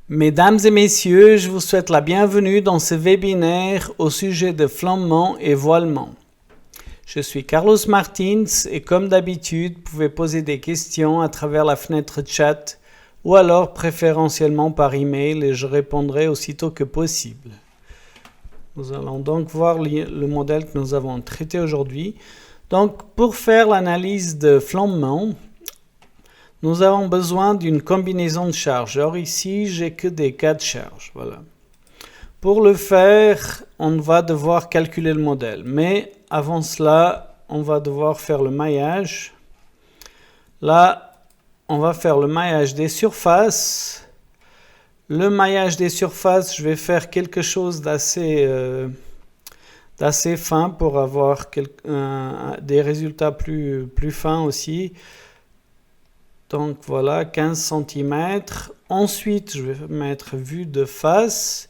Mesdames et messieurs, je vous souhaite la bienvenue dans ce webinaire au sujet de flambement et voilement. Je suis Carlos Martins et comme d'habitude, vous pouvez poser des questions à travers la fenêtre chat ou alors préférentiellement par email et je répondrai aussitôt que possible. Nous allons donc voir le modèle que nous avons traité aujourd'hui. Donc, pour faire l'analyse de flambement, nous avons besoin d'une combinaison de charges. Or ici, j'ai que des cas de charge. Voilà. Pour le faire, on va devoir calculer le modèle. Mais avant cela, on va devoir faire le maillage. Là, on va faire le maillage des surfaces. Le maillage des surfaces, je vais faire quelque chose d'assez fin pour avoir des résultats plus fins aussi. Donc voilà, 15 cm. Ensuite, je vais mettre vue de face.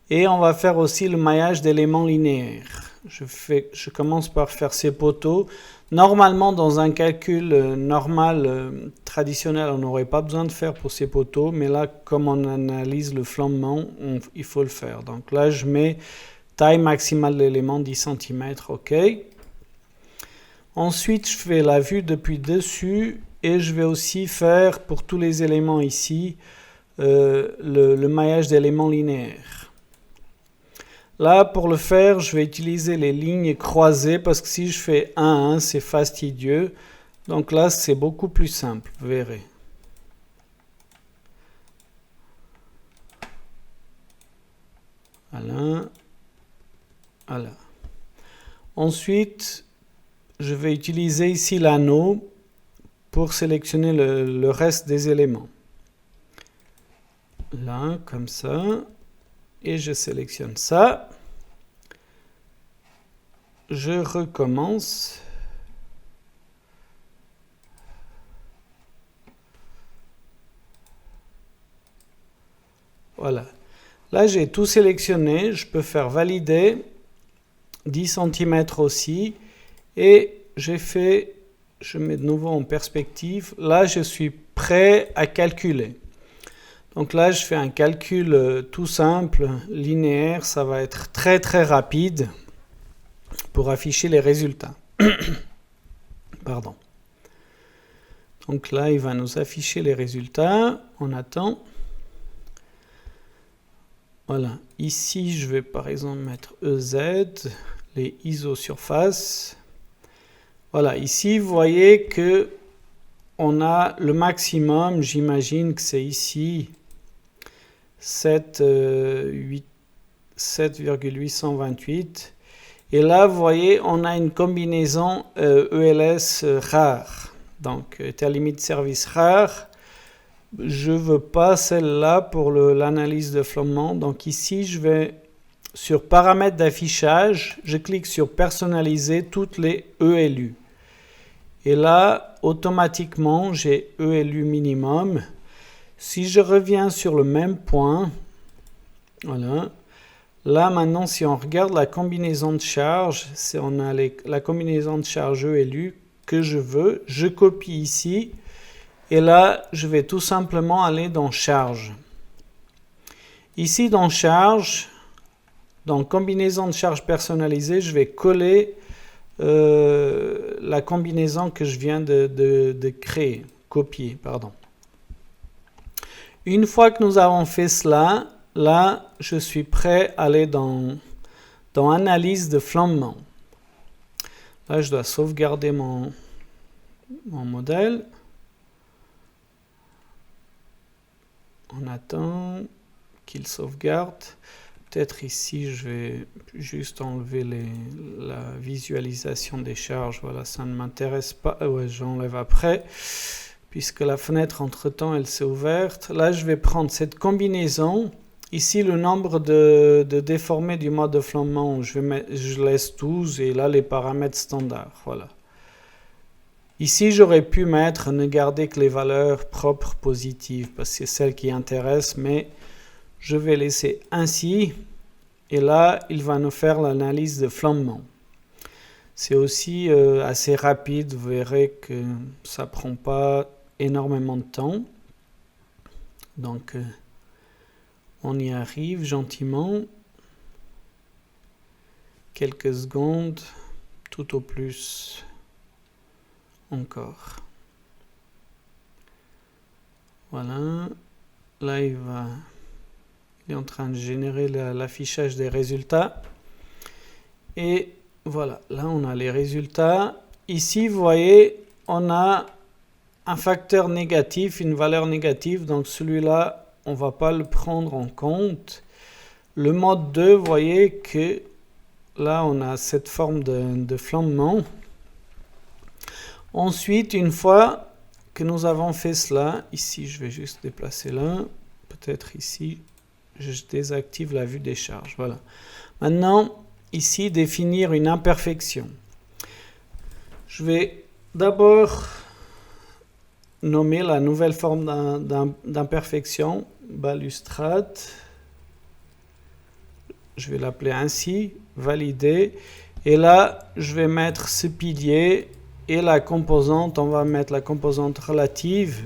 Et on va faire aussi le maillage d'éléments linéaires. Je commence par faire ces poteaux. Normalement, dans un calcul normal, traditionnel, on n'aurait pas besoin de faire pour ces poteaux. Mais là, comme on analyse le flambement, il faut le faire. Donc là, je mets taille maximale de l'élément 10 cm. OK. Ensuite, je fais la vue depuis dessus. Et je vais aussi faire pour tous les éléments ici le maillage d'éléments linéaires. Là, pour le faire, je vais utiliser les lignes croisées parce que si je fais 1 à 1, c'est fastidieux. Donc là, c'est beaucoup plus simple, vous verrez. Voilà. Voilà. Ensuite, je vais utiliser ici l'anneau pour sélectionner le reste des éléments. Là, comme ça. Et je sélectionne ça. Je recommence. Voilà. Là, j'ai tout sélectionné. Je peux faire valider. 10 cm aussi. Et je mets de nouveau en perspective. Là, je suis prêt à calculer. Donc là, je fais un calcul tout simple, linéaire. Ça va être très très rapide pour afficher les résultats. Pardon. Donc là, il va nous afficher les résultats. On attend. Voilà. Ici, je vais par exemple mettre EZ, les isosurfaces. Voilà, ici, vous voyez que on a le maximum, j'imagine que c'est ici, 7,828. Et là, vous voyez, on a une combinaison ELS rare. Donc, état limite service rare. Je ne veux pas celle-là pour l'analyse de flambement. Donc ici, je vais sur paramètres d'affichage, je clique sur personnaliser toutes les ELU. Et là, automatiquement, j'ai ELU minimum. Si je reviens sur le même point, voilà. Là, maintenant, si on regarde la combinaison de charges, on a la combinaison de charges ELU que je veux. Je copie ici. Et là, je vais tout simplement aller dans charge. Ici, dans charge, dans combinaison de charges personnalisée, je vais coller la combinaison que je viens de créer, copier, pardon. Une fois que nous avons fait cela, là, je suis prêt à aller dans analyse de flambement. Là, je dois sauvegarder mon modèle. On attend qu'il sauvegarde. Peut-être ici, je vais juste enlever la visualisation des charges. Voilà, ça ne m'intéresse pas. Ouais, j'enlève après, puisque la fenêtre, entre-temps, elle s'est ouverte. Là, je vais prendre cette combinaison. Ici, le nombre de déformés du mode de flambement, je laisse 12. Et là, les paramètres standards. Voilà. Ici, j'aurais pu mettre ne garder que les valeurs propres positives, parce que c'est celles qui intéressent, mais je vais laisser ainsi. Et là, il va nous faire l'analyse de flambement. C'est aussi assez rapide, vous verrez que ça ne prend pas énormément de temps. Donc, On y arrive gentiment. Quelques secondes, tout au plus. Encore. Voilà. Là, il est en train de générer l'affichage des résultats. Et voilà, là, on a les résultats. Ici, vous voyez, on a un facteur négatif, une valeur négative. Donc, celui-là, on ne va pas le prendre en compte. Le mode 2, vous voyez que là, on a cette forme de flambement. Ensuite, une fois que nous avons fait cela, ici, je vais juste déplacer là, peut-être ici, je désactive la vue des charges. Voilà. Maintenant, ici, définir une imperfection. Je vais d'abord nommer la nouvelle forme d'imperfection, balustrade. Je vais l'appeler ainsi, valider. Et là, je vais mettre ce pilier et la composante, on va mettre la composante relative.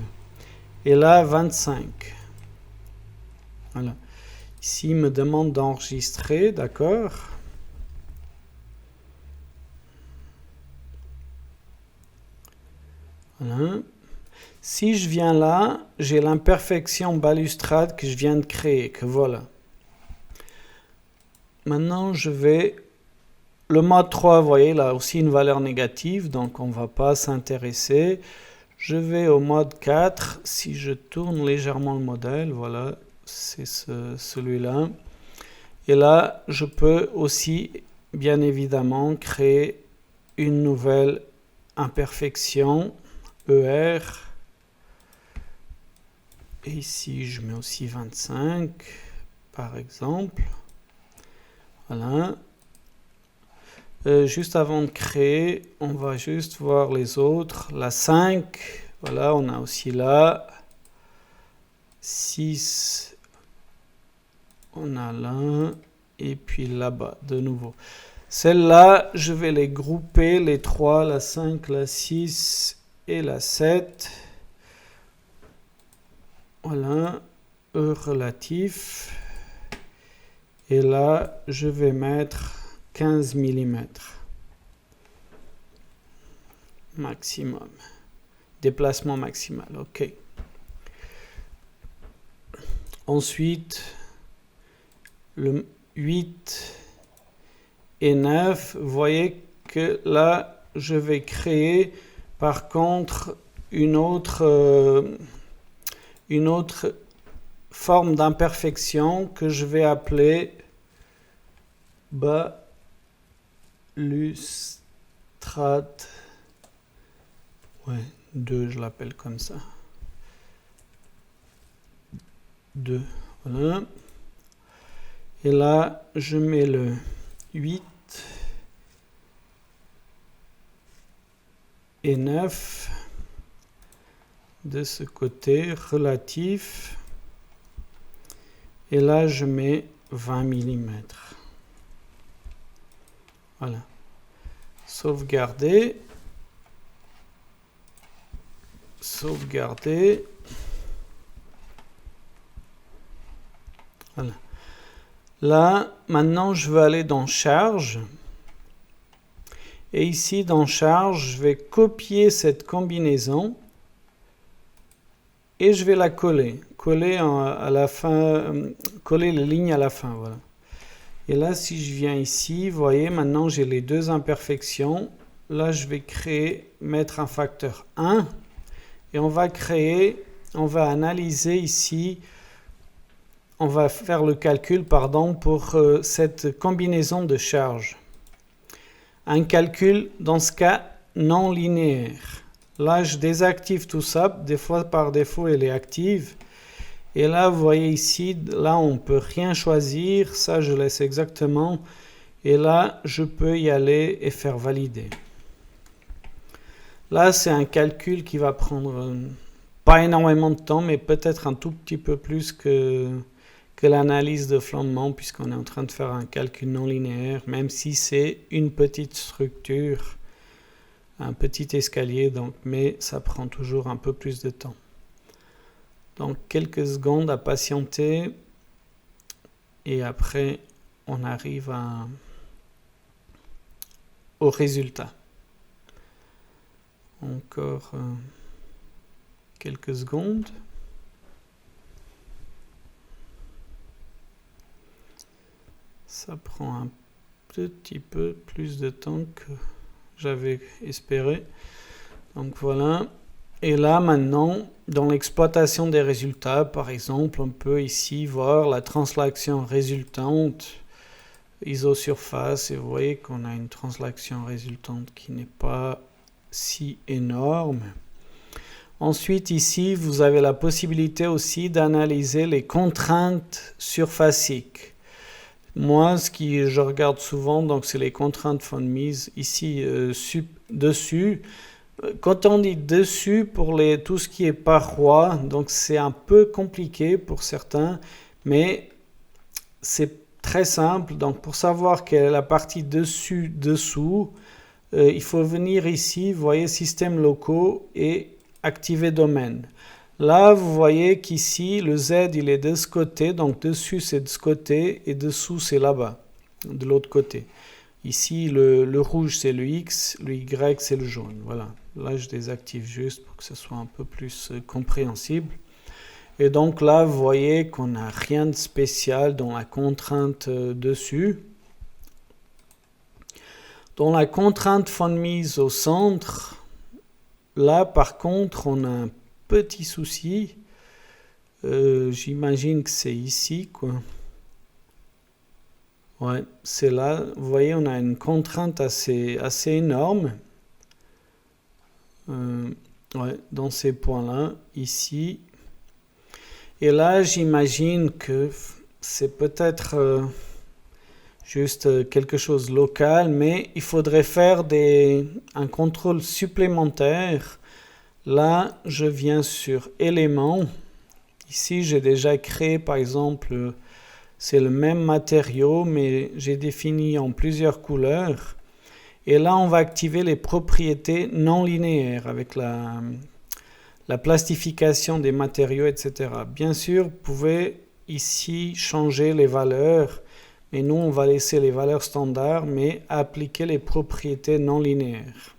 Et là, 25. Voilà. Ici, il me demande d'enregistrer, d'accord. Voilà. Si je viens là, j'ai l'imperfection balustrade que je viens de créer, que voilà. Maintenant, je vais... Le mode 3, vous voyez, là aussi une valeur négative, donc on ne va pas s'intéresser. Je vais au mode 4. Si je tourne légèrement le modèle, voilà, c'est celui-là. Et là, je peux aussi, bien évidemment, créer une nouvelle imperfection, ER. Et ici, je mets aussi 25, par exemple. Voilà. Juste avant de créer, on va juste voir les autres. La 5, voilà, on a aussi là. 6, on a là. Et puis là-bas, de nouveau. Celles-là, je vais les grouper, les 3, la 5, la 6 et la 7. Voilà, E relatif. Et là, je vais mettre 15 mm maximum. Déplacement maximal, ok. Ensuite, le 8 et 9, vous voyez que là, je vais créer par contre une autre forme d'imperfection que je vais appeler balustrade. Ouais, 2, je l'appelle comme ça. 2, voilà. Et là, je mets le 8 et 9 de ce côté, relatif. Et là, je mets 20 mm. Voilà. Sauvegarder. Sauvegarder. Voilà. Là, maintenant, je vais aller dans Charge. Et ici, dans Charge, je vais copier cette combinaison et je vais la coller. Coller à la fin, coller les lignes à la fin. Voilà. Et là, si je viens ici, vous voyez, maintenant, j'ai les deux imperfections. Là, je vais mettre un facteur 1 et on va analyser ici. On va faire le calcul, pour cette combinaison de charges. Un calcul, dans ce cas, non linéaire. Là, je désactive tout ça. Des fois, par défaut, elle est active. Et là, vous voyez ici, là, on ne peut rien choisir. Ça, je laisse exactement. Et là, je peux y aller et faire valider. Là, c'est un calcul qui va prendre pas énormément de temps, mais peut-être un tout petit peu plus que l'analyse de flambement, puisqu'on est en train de faire un calcul non linéaire, même si c'est une petite structure, un petit escalier, donc, mais ça prend toujours un peu plus de temps. Donc quelques secondes à patienter. et après on arrive au résultat. Encore quelques secondes. Ça prend un petit peu plus de temps que j'avais espéré. Donc voilà. Et là maintenant, dans l'exploitation des résultats, par exemple, on peut ici voir la translation résultante isosurface, et vous voyez qu'on a une translation résultante qui n'est pas si énorme. Ensuite, ici, vous avez la possibilité aussi d'analyser les contraintes surfaciques. Moi, ce que je regarde souvent, donc, c'est les contraintes von Mises ici dessus. Quand on dit dessus pour tout ce qui est paroi, donc c'est un peu compliqué pour certains, mais c'est très simple. Donc pour savoir quelle est la partie dessus, dessous, il faut venir ici, vous voyez systèmes locaux et activer domaine. Là, vous voyez qu'ici, le Z, il est de ce côté, donc dessus c'est de ce côté et dessous c'est là-bas, de l'autre côté. Ici, le rouge, c'est le X, le Y, c'est le jaune. Voilà. Là, je désactive juste pour que ce soit un peu plus compréhensible. Et donc là, vous voyez qu'on n'a rien de spécial dans la contrainte dessus. Dans la contrainte von Mises au centre, là, par contre, on a un petit souci. J'imagine que c'est ici, quoi. Ouais, c'est là. Vous voyez, on a une contrainte assez énorme. Ouais, dans ces points-là, ici. Et là, j'imagine que c'est peut-être juste quelque chose de local, mais il faudrait faire un contrôle supplémentaire. Là, je viens sur éléments. Ici, j'ai déjà créé, par exemple, c'est le même matériau, mais j'ai défini en plusieurs couleurs. Et là, on va activer les propriétés non linéaires avec la plastification des matériaux, etc. Bien sûr, vous pouvez ici changer les valeurs, mais nous, on va laisser les valeurs standards, mais appliquer les propriétés non linéaires.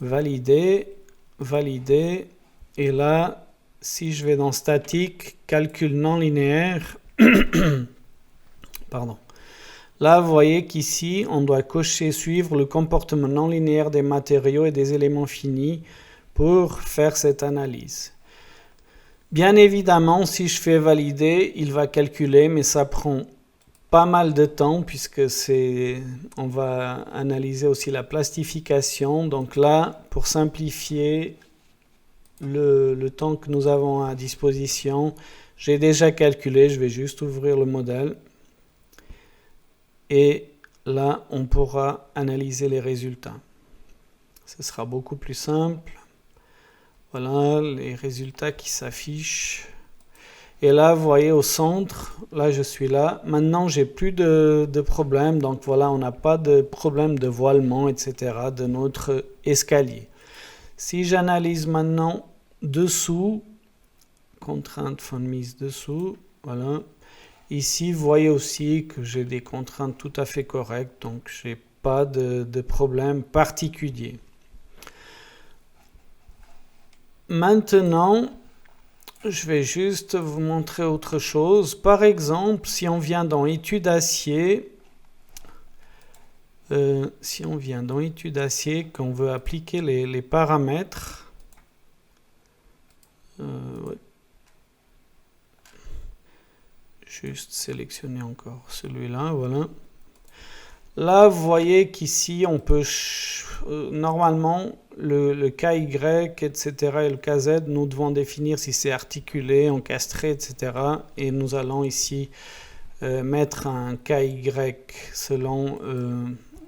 Valider, valider, et là, si je vais dans statique, calcul non linéaire, pardon. Là, vous voyez qu'ici, on doit cocher suivre le comportement non linéaire des matériaux et des éléments finis pour faire cette analyse. Bien évidemment, si je fais valider, il va calculer, mais ça prend pas mal de temps puisque on va analyser aussi la plastification. Donc là, pour simplifier le temps que nous avons à disposition, j'ai déjà calculé, je vais juste ouvrir le modèle. Et là, on pourra analyser les résultats. Ce sera beaucoup plus simple. Voilà les résultats qui s'affichent. Et là, vous voyez au centre, là je suis là. Maintenant, j'ai plus de problème. Donc voilà, on n'a pas de problème de voilement, etc. de notre escalier. Si j'analyse maintenant dessous, contrainte von Mises dessous, voilà. Ici, vous voyez aussi que j'ai des contraintes tout à fait correctes, donc je n'ai pas de problème particulier. Maintenant, je vais juste vous montrer autre chose. Par exemple, si on vient dans Études acier, qu'on veut appliquer les paramètres, ouais. Juste sélectionner encore celui-là, voilà. Là, vous voyez qu'ici, on peut, normalement, le KY, etc., et le KZ, nous devons définir si c'est articulé, encastré, etc. Et nous allons ici mettre un KY selon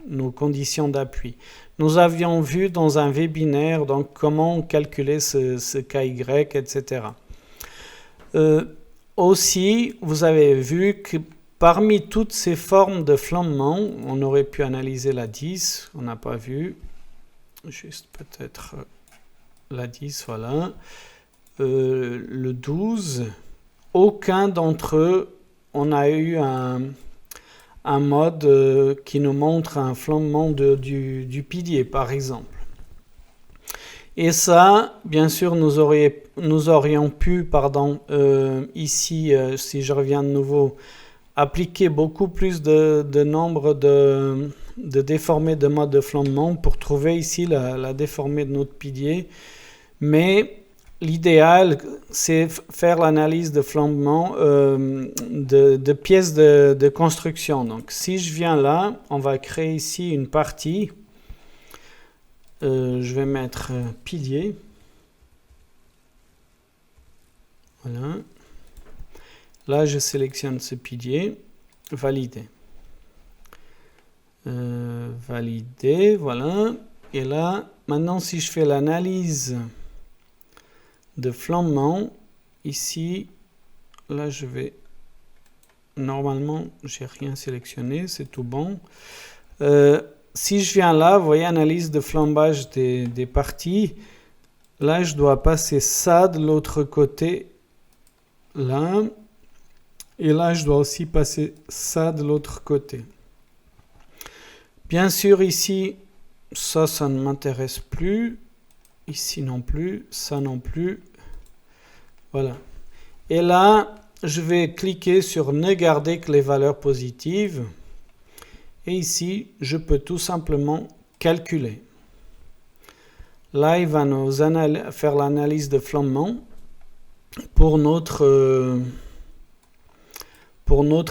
nos conditions d'appui. Nous avions vu dans un webinaire donc, comment calculer ce KY, etc. Aussi, vous avez vu que parmi toutes ces formes de flambement, on aurait pu analyser la 10, on n'a pas vu, juste peut-être la 10, voilà, le 12, aucun d'entre eux on a eu un mode qui nous montre un flambement du pilier, par exemple. Et ça, bien sûr, nous aurions pu, ici, si je reviens de nouveau, appliquer beaucoup plus de nombre de déformés de mode de flambement pour trouver ici la déformée de notre pilier. Mais l'idéal, c'est faire l'analyse de flambement de pièces de construction. Donc, si je viens là, on va créer ici une partie. Je vais mettre pilier. Voilà. Là, je sélectionne ce pilier. Valider. Valider, voilà. Et là, maintenant, si je fais l'analyse de flambement, ici, là, je vais... Normalement, j'ai rien sélectionné, c'est tout bon. Si je viens là, vous voyez, analyse de flambage des parties. Là, je dois passer ça de l'autre côté, là. Et là, je dois aussi passer ça de l'autre côté. Bien sûr, ici, ça ne m'intéresse plus. Ici non plus, ça non plus. Voilà. Et là, je vais cliquer sur « Ne garder que les valeurs positives ». Et ici, je peux tout simplement calculer. Là, il va nous faire l'analyse de flambement pour notre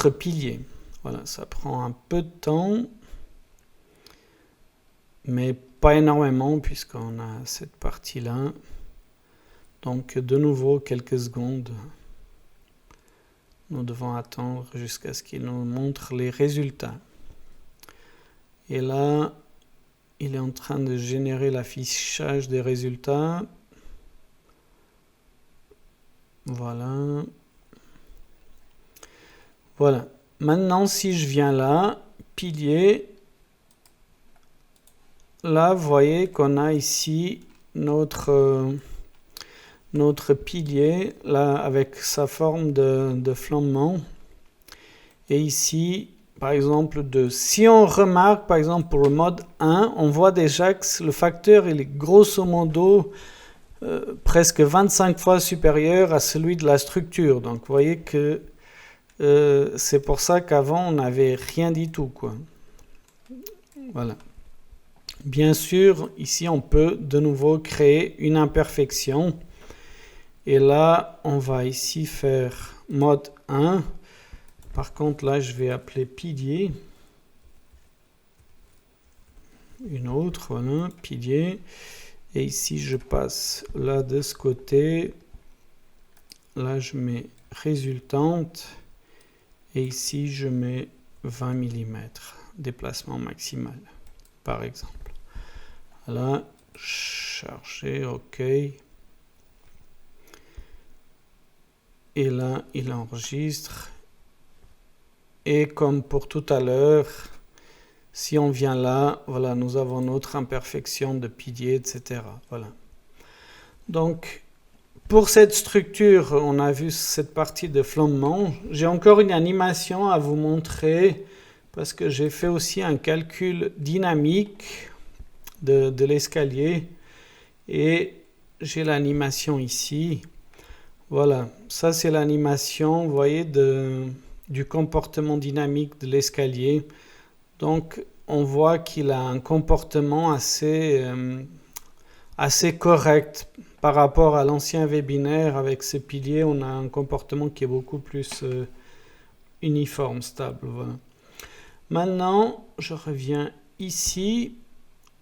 pilier. Voilà, ça prend un peu de temps, mais pas énormément puisqu'on a cette partie-là. Donc, de nouveau, quelques secondes. Nous devons attendre jusqu'à ce qu'il nous montre les résultats. Et là, il est en train de générer l'affichage des résultats. Voilà. Voilà. Maintenant, si je viens là, pilier, là, vous voyez qu'on a ici notre pilier, là, avec sa forme de flambement. Et ici, par exemple, si on remarque, par exemple, pour le mode 1, on voit déjà que le facteur, il est grosso modo presque 25 fois supérieur à celui de la structure. Donc, vous voyez que c'est pour ça qu'avant, on n'avait rien du tout, quoi. Voilà. Bien sûr, ici, on peut de nouveau créer une imperfection. Et là, on va ici faire mode 1. Par contre, là, je vais appeler pilier. Une autre, voilà, pilier. Et ici, je passe là de ce côté. Là, je mets résultante. Et ici, je mets 20 mm. Déplacement maximal, par exemple. Voilà, charger, OK. Et là, il enregistre. Et comme pour tout à l'heure, si on vient là, voilà, nous avons notre imperfection de pilier, etc. Voilà. Donc, pour cette structure, on a vu cette partie de flambement. J'ai encore une animation à vous montrer parce que j'ai fait aussi un calcul dynamique de l'escalier et j'ai l'animation ici. Voilà, ça c'est l'animation, vous voyez, du comportement dynamique de l'escalier. Donc, on voit qu'il a un comportement assez correct par rapport à l'ancien webinaire. Avec ces piliers, on a un comportement qui est beaucoup plus uniforme, stable. Voilà. Maintenant, je reviens ici.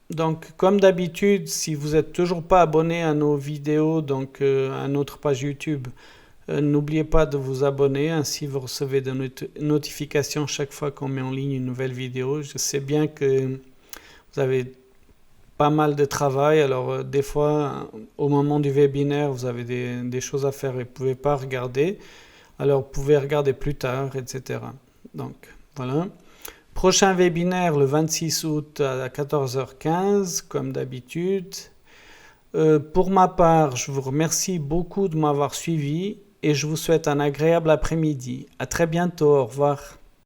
Donc, comme d'habitude, si vous n'êtes toujours pas abonné à nos vidéos, donc à notre page YouTube, n'oubliez pas de vous abonner, ainsi vous recevez des notifications chaque fois qu'on met en ligne une nouvelle vidéo. Je sais bien que vous avez pas mal de travail, alors des fois, au moment du webinaire, vous avez des choses à faire et vous ne pouvez pas regarder. Alors, vous pouvez regarder plus tard, etc. Donc, voilà. Prochain webinaire le 26 août à 14h15, comme d'habitude. Pour ma part, je vous remercie beaucoup de m'avoir suivi et je vous souhaite un agréable après-midi. À très bientôt, au revoir.